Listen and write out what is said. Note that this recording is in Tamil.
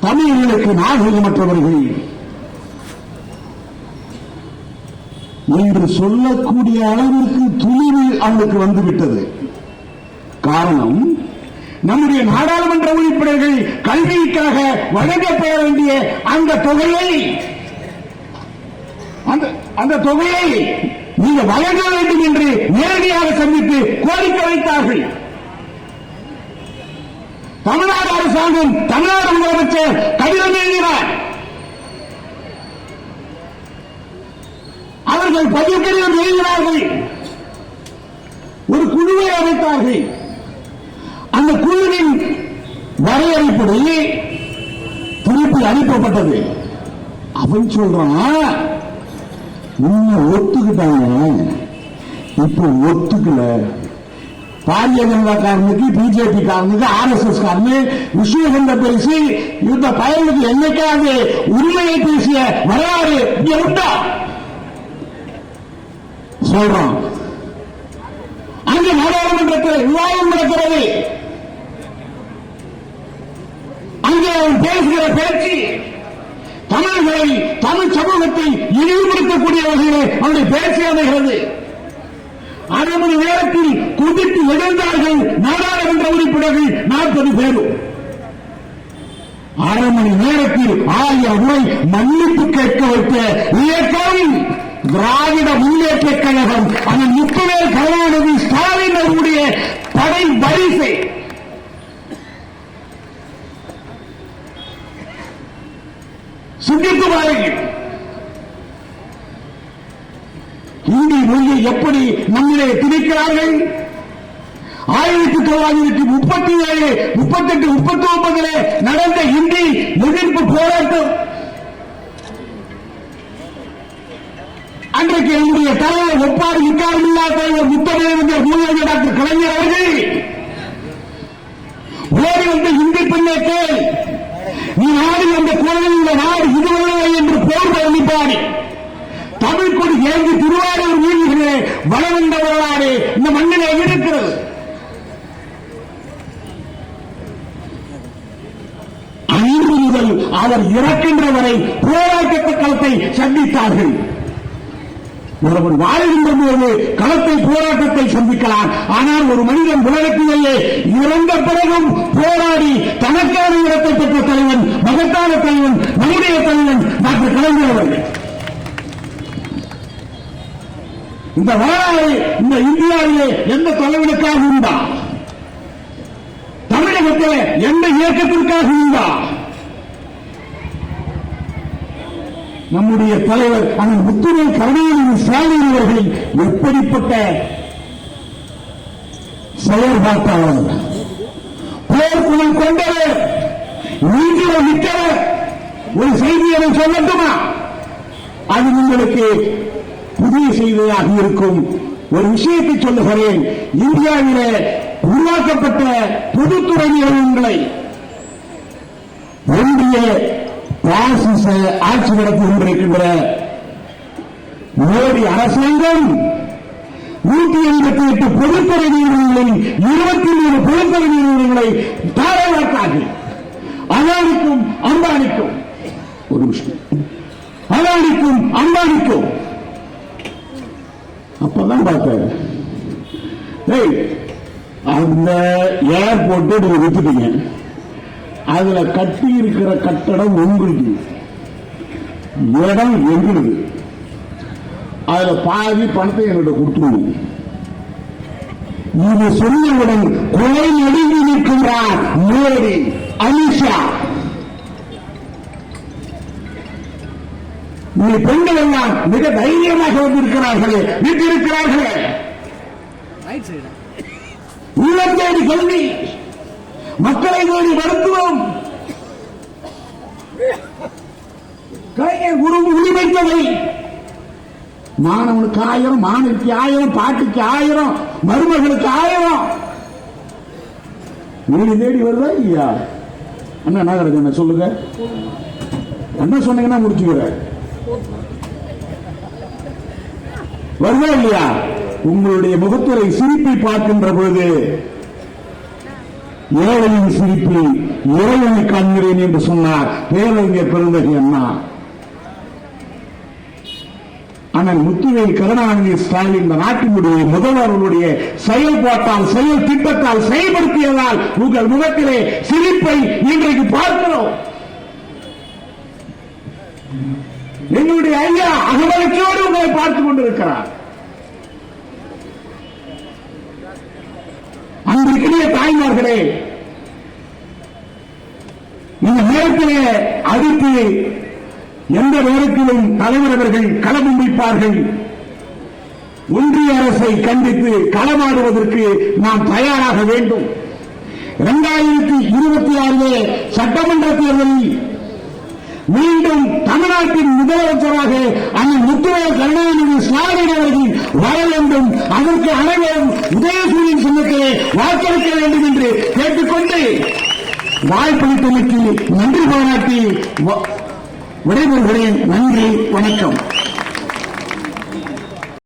தமிழர்களுக்கு நாகரிகமற்றவர்கள் என்று சொல்லக்கூடிய அளவிற்கு துணிவு அவனுக்கு வந்துவிட்டது. காரணம், நம்முடைய நாடாளுமன்ற உறுப்பினர்கள் கல்விக்காக வழங்கப்பட வேண்டிய அந்த தொகையை நீங்க வழங்க வேண்டும் என்று நேரடியாக சந்தித்து கோரிக்கை வைத்தார்கள். தமிழ்நாடு அரசாங்கம் தமிழ்நாடு முதலமைச்சர் கடிதம் எழுதினார். அவர்கள் பதில் கடிதம் எழுதினார்கள். ஒரு குழுவை அமைத்தார்கள். அந்த குழுவின் வரையறைப்படி திருப்பி அனுப்பப்பட்டது. அவன் சொல்றான், உன்னை ஒத்துக்கிட்டாங்க, இப்ப ஒத்துக்கல. பாரதிய ஜனதா காரனுக்கு, பிஜேபி காரனுக்கு, RSS காரனு விஷயங்களை பேசி இந்த பயனுக்கு என்னைக்காவது உரிமையை பேசிய வரலாறு இங்க உண்டா சொல்றான். அங்கு நாடாளுமன்றத்தில் விவாதம் நடக்கிறது. அங்கே அவன் பேசுகிற பேச்சு தமிழர்களை, தமிழ் சமூகத்தை இழிவுபடுத்தக்கூடிய வகையில் அவருடைய பேச்சு அமைகிறது. 1/2 மணி நேரத்தில் குதித்து எழுந்தார்கள் நாடாளுமன்ற உறுப்பினர்கள் 40 பேரும். 1/2 மணி நேரத்தில் 1000 முறை மன்னிப்பு கேட்க வைத்த இயக்கம் திராவிட முன்னேற்ற கழகம். அந்த முத்துவேல் கருணாநிதி ஸ்டாலின் அவருடைய படை வரிசை. சிந்தித்து பாருங்கள், இந்தி மொழியை எப்படி நம்மிலே திணிக்கிறார்கள். 1937, 38, 39 நடந்த இந்தி எதிர்ப்பு போராட்டம். அன்றைக்கு என்னுடைய தலைவர் ஒப்பாறு நிற்காமல் இல்லாத தலைவர் முத்தமிழ் மூலவர் டாக்டர் கலைஞர் அவர்கள் ஓடி வந்த இந்தி பெண்ணை கேள், நீ நாடு அந்த குழந்தை நாடு இதுவரை என்று போர் அறிவிப்பாடி தமிழ் கொடி ஏந்தி திருவாரூர் வீதிகளே வளர்ந்த வரலாறு இந்த மண்ணிலே இருக்கிறது. அன்று முதல் அவர் இறக்கின்ற வரை போராட்ட களத்தை சந்தித்தார்கள். ஒருவன் வாழ்கின்ற போது களத்தை, போராட்டத்தை சந்திக்கலாம். ஆனால் ஒரு மனிதன் உலகத்திலேயே இறந்த பிறகும் போராடி தனக்கான இடத்தை பெற்ற தலைவன், மகத்தான தலைவன், நம்முடைய தலைவன் டாக்டர் கலைஞர் அவர்கள். இந்த வரலாறு இந்த இந்தியாவிலே எந்த தலைவனுக்காக உண்டா? தமிழகத்தில் எந்த இயக்கத்திற்காக உண்டா? நம்முடைய தலைவர் அந்த முத்துவேல் கருணாநிதி ஸ்டாலின் அவர்கள் எப்படிப்பட்ட செயல்பாட்டாளர், போர்க்குணம் கொண்டவர், நீதியை மிக்கவர். ஒரு செய்தியை சொல்லட்டுமா? அது உங்களுக்கு புதிய செய்தியாக இருக்கும். ஒரு விஷயத்தை சொல்லுகிறேன். இந்தியாவிலே உருவாக்கப்பட்ட பொதுத்துறை நிறுவனங்களை ஒன்றிய பாசிச ஆட்சி நடத்தி கொண்டிருக்கின்ற மோடி அரசாங்கம் 188 பொதுத்துறை நிறுவனங்களில் 23 பொதுத்துறை நிறுவனங்களை தாராளத்தார்கள். அதானிக்கும் அம்பானிக்கும் ஒரு விஷயம், அதானிக்கும் அம்பானிக்கும் அப்பதான் பார்த்தேன், அந்த ஏர்போர்ட் நீங்க வித்துட்டீங்க, அதுல கட்டி இருக்கிற கட்டடம் உங்களுக்கு, இடம் எங்களுக்கு, அதுல பாதி பணத்தை என்கிட்ட கொடுத்துருவோம். இது சொன்னவுடன் கொலை நடுங்கி நிற்கின்றார் மோடி, அமித்ஷா. நீ பெண்கள் எல்லாம் மிக தைரியமாக வந்திருக்கிறார்களே, வீட்டிருக்கிறார்களே, உள்ளம் தேடி கல்வி, மக்களை தேடி மருத்துவம், கலைஞர் உரிமை தொகை, மாணவனுக்கு 1000, மாணவிக்கு 1000, பாட்டிக்கு 1000, மருமகளுக்கு 1000 வீடு தேடி வருதா இல்லையா? அண்ணா நாகராஜ் என்ன சொல்லுங்க, என்ன சொன்னீங்கன்னா முடிச்சுக்கிற வருதா இல்லையா? உங்களுடைய முகத்துறை சிரிப்பை பார்க்கின்ற போது ஏழையின் சிரிப்பு இறைவனை காண்கிறேன் என்று சொன்னார் பேரறிஞர் பெருந்தகை அண்ணா. ஆனால் முத்துவேல் கருணாநிதி ஸ்டாலின் இந்த நாட்டினுடைய முதல்வர்களுடைய செயல்பாட்டால் செயல் திட்டத்தால் செயல்படுத்தியதால் உங்கள் முகத்திலே சிரிப்பை இன்றைக்கு பார்க்கிறோம். எங்களுடைய ஐயா அகமகிழ்ச்சியோடு உங்களை பார்த்துக் கொண்டிருக்கிறார். அன்றைக்கிடைய தாய்மார்களே, இந்த நேரத்திலே அடுத்து எந்த நேரத்திலும் தலைவர் அவர்கள் களம் வைப்பார்கள். ஒன்றிய அரசை கண்டித்து களமாடுவதற்கு நாம் தயாராக வேண்டும். 2026 சட்டமன்ற தேர்தலில் மீண்டும் தமிழ்நாட்டின் முதலமைச்சராக அண்ணன் முத்துவேல் கருணாநிதி ஸ்டாலின் அவர்கள் வர வேண்டும். அதற்கு அனைவரும் உதயசூரியன் சின்னத்திலே வாக்களிக்க வேண்டும் என்று கேட்டுக்கொண்டு வாய்ப்பளித்தமைக்கு நன்றி பாராட்டி விடைபெறுகிறேன். நன்றி, வணக்கம்.